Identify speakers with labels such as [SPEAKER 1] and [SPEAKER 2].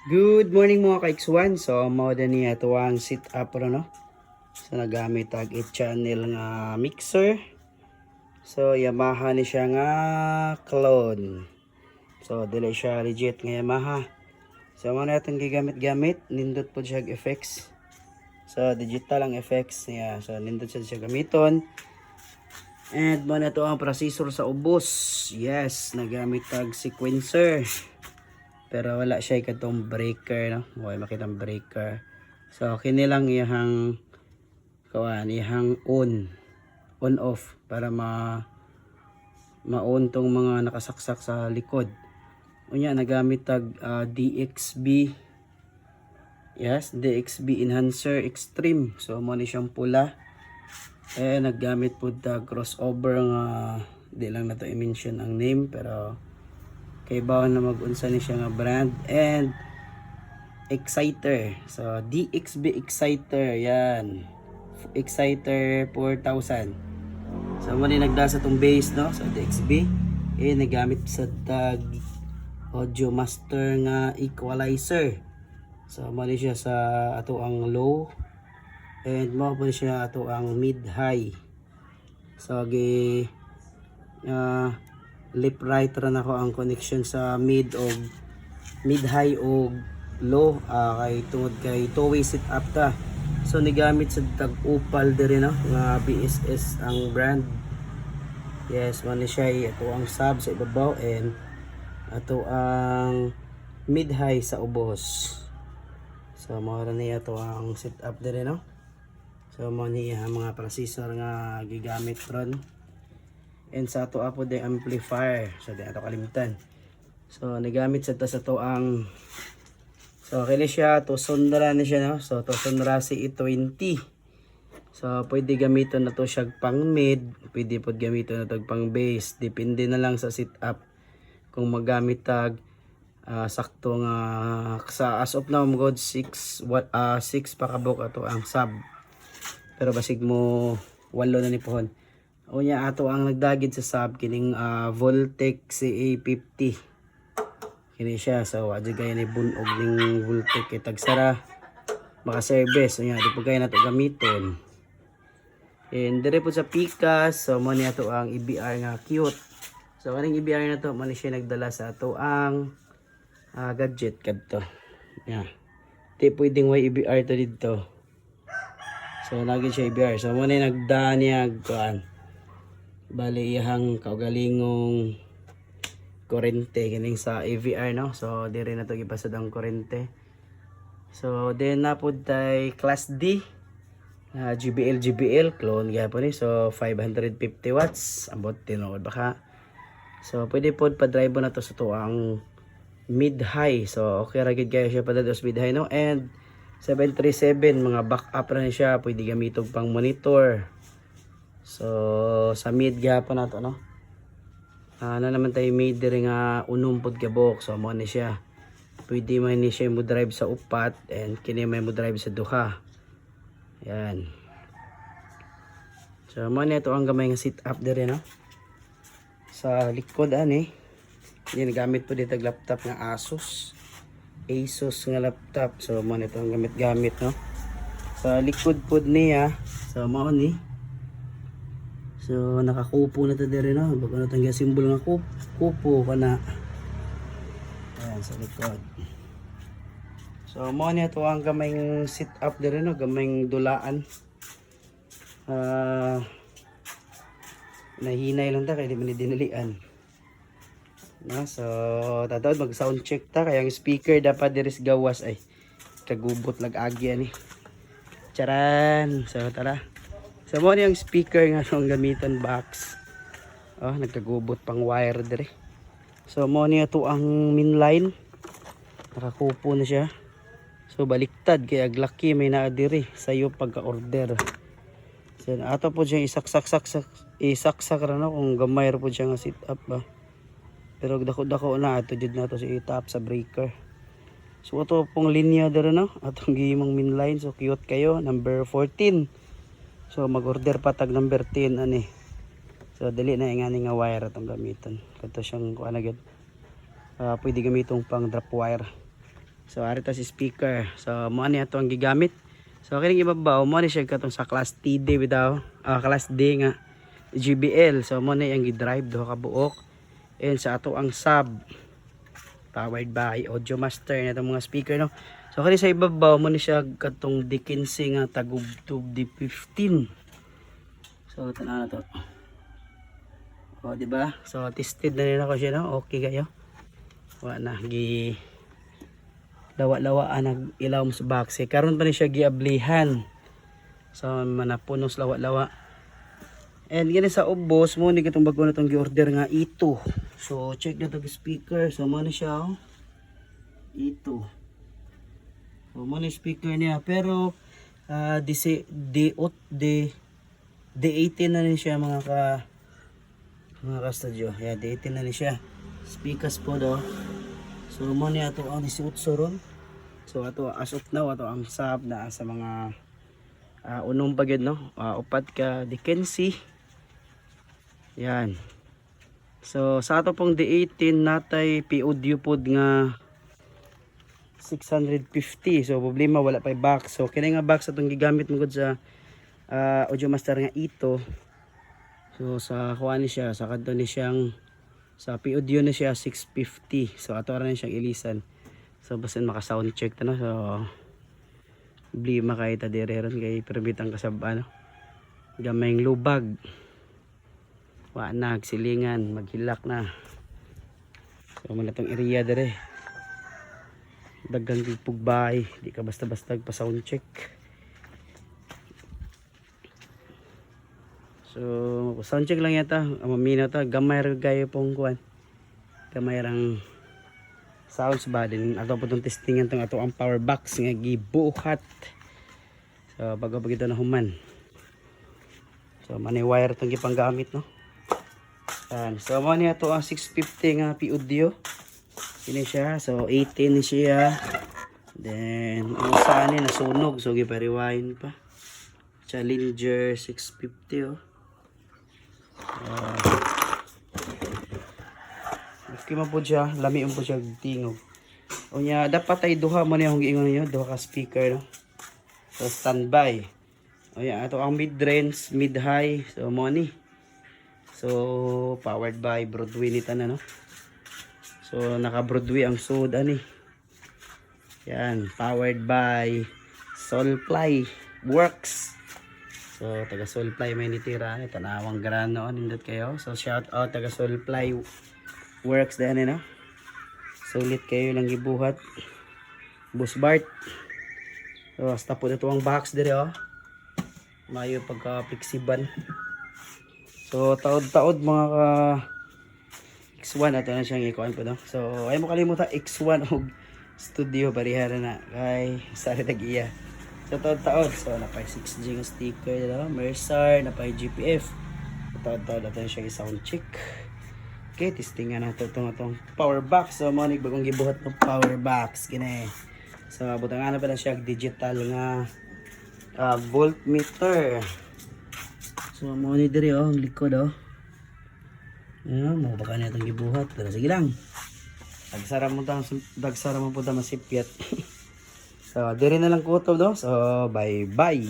[SPEAKER 1] Good morning mga ka-X1. So mao din niya tuwang sit up no. So nagamit tag 8 channel nga mixer. So Yamaha ni siya nga clone. So dili siya legit nga Yamaha. So mo na itong gigamit-gamit, nindot po siya effects. So digital ang effects niya. So nindot siya gamiton. And mo na to ang processor sa ubos. Yes, nagamit tag sequencer. Pero wala siya katong breaker, no? Okay, makitang breaker. So, kini lang ihang on off para ma-on tong mga nakasaksak sa likod. Unya nagamit tag DXB. Yes, DXB Enhancer Extreme. So, mo ni siyang pula. Naggamit po tag crossover nga di lang na to i-mention ang name pero kay bawon na mag-unsa ni siya nga brand and exciter. So DXB exciter yan. Exciter 4000. So mo ni nagda sa tong base no sa DXB. Nagamit sa tag audio master nga equalizer. So mo ni siya sa ato ang low and mo po siya ato ang mid high. So left right ra nako ang connection sa mid high o low kay tungod kay two-way setup ta. So nigamit sa tag Opal dire no nga BSS ang brand. Yes, man siya ato ang sub sa ibabaw and ato ang mid high sa ubos. So mao ra niya ato ang setup dire no. So mo niya mga processor nga gigamit ron. And sa ato apo de amplifier. So di ato kalimtan. So nagamit sa to ang so kini siya to Sonra ni siya no. So to Sonra si E20. So pwede gamiton na to siya pang mid, pwede pod gamiton na to pang bass. Depende na lang sa setup kung magamit tag sakto nga sa as of now god 6 pa kabok ato ang sub. Pero basig mo 8 na ni pohon. Unya ato ang nagdagid sa sub kining Voltec CA50. Kini siya so adyo gaya ni bunog ning Voltec kay tagsara maka service unya di po kay nato gamiton. And dire po sa Pikas so mo ni ato ang EBR nga cute. So kaning EBR na to mo ni siya nagdala sa ato ang gadget kadto. Yeah. Di pwedeng way EBR to didto. So lagi siya EBR. So mo ni nagda niya kuan bali iyang kaugalingong kurente kining sa AVR no. So dire na to gipasad ang kurente. So then na pud tay class D GBL clone gyapon ni. So 550 watts ambot tinuod baka. So pwede pod pa-drive na to sa to ang mid high. So okay ra gid kayo siya padados mid high no. And 737 mga backup ra ni siya, pwede gamiton pang monitor. So sa mid gyapon nato no. Ano naman tayo mid dire nga unom pod kabok. So mo ni siya. Pwede man ni siya mo drive sa upat and kini may mo drive sa duha. Yan. So mo ni ito ang gamay nga setup dire no. Sa likod ani. Yan gamit po dito laptop nga Asus nga laptop. So mo ni ito ang gamit no. Sa likod pod niya. So mo ni so nakakupo na to dire no. Bago na tangga simbol nga kupo kana. Ayan sa likod. So mo ni ito ang gamayng sit up dire no, gamayng dulaan. Nahinay lang ta kay di man dinalian. No, so tatawad mag sound check ta kay ang speaker dapat diri sa gawas ay kagubot lag agi ani. Charan. So tara. So mo ni ang speaker nga ang gamitan box. Oh, nagkagubot pang wire dire. So mo ni ato ang main line. Nakakupo na siya. So baliktad kay aglaki may naa diri sayo pagka-order. So ato po siya isaksak ra no kung gamay ra po siya nga sit up ba. Pero dako-dako na ato jud na to si itap sa breaker. So ato pong linya dire no atong gihimong main line. So cute kayo number 14. So mag-order pa tag number 10 ani. So dali na ingani nga wire atong gamiton. Kato siyang kuan agad. Pwede gamitong pang drop wire. So ari ta si speaker. So mo ani ato ang gigamit. So kining ibabaw mo ni siya katong sa class TD bitaw, class D nga GBL. So mo ni ang gi-drive duha ka buok. And sa ato ang sub powered by Audio Master na itong mga speaker, no. So kani sa ibabaw mo ni siya katong D15 nga tagubtub D15. So tanaw na to. O di ba? So tested na nila ko siya, no. Okay kayo. Wa na gi lawa-lawaan nag ilaw mo sa box. Karon pa ni siya giablihan. So manapunos lawa-lawa. And gani sa ubos mo ni katong bago na tong gi-order nga ito. So check na tong speaker. So mo ni siya, oh. Ito. So mo ni speaker niya pero D18 na ni siya mga ka-studio. Yeah, D18 na ni siya. Speakers po do. So mo ni ato ang 18 ron. So ato as of now ato ang sub na sa mga unong pagid, no. Upat ka D15. Yan. So sa ato pong D18 natay POD pod nga 650. So problema wala pa box. So kini nga box atong gigamit mo gud sa Audio Master nga ito. So sa kuha ni siya, sa kadto ni siyang sa POD na siya 650. So ato ra ni siyang ilisan. So basin maka sound check ta, no. So problema kay ta dire ron kay permitang kasab ano. Gamayng lubag. Wa na silingan, maghilak na. So man tong area dire. Dagang pugbay, di ka basta-basta pa sound check. So sound check lang yata, mamina ta gamay ra gayo pong kuan. Gamay rang sounds ba din ato po tong testingan tong ato ang power box nga gibuhat. So bago pa kita na human. So manay wire tong gipanggamit, no. Yan. So mo ni ato ang 650 nga POD. Ini siya. So 18 ni siya. Then ang saan ni nasunog, so gipa-rewind pa. Challenger 650, oh. Okay man po siya, lami po siya tingog. O nya dapat ay duha mo niya giingon niyo, duha ka speaker, no. So standby. O ya ato ang mid-range, mid-high, so mo ni. So powered by Broadway ni tanan, no. So naka Broadway ang sud ani. Yan, powered by Soulfly Works. So taga Soulfly may nitira ni tanawang grano nindot kayo. So shout out taga Soulfly Works din, no. Sulit kayo lang gibuhat. Boss Bart. So hasta po dito ang box dire, oh. Mayo pagka flexible. So taod-taod mga ka X1 ato na siyang ikuan ko, no. So ay mo kalimutan X1 og studio parihara na kay sa tag-iya. So taod-taod, so napay 6G nga sticker, no? Mercer, napay GPF. Taod-taod ato na siyang sound check. Okay, testingan nato itong power box. So mo ni bagong gibuhat ng power box kini. So butang ana pa na siya digital nga voltmeter. So mo ni diri, oh, ang likod, oh. Ayan, mo baka na itong gibuhat. Pero sige lang. Dagsara mo po ta masipyat. So, diri na lang kutob, no? So, bye-bye.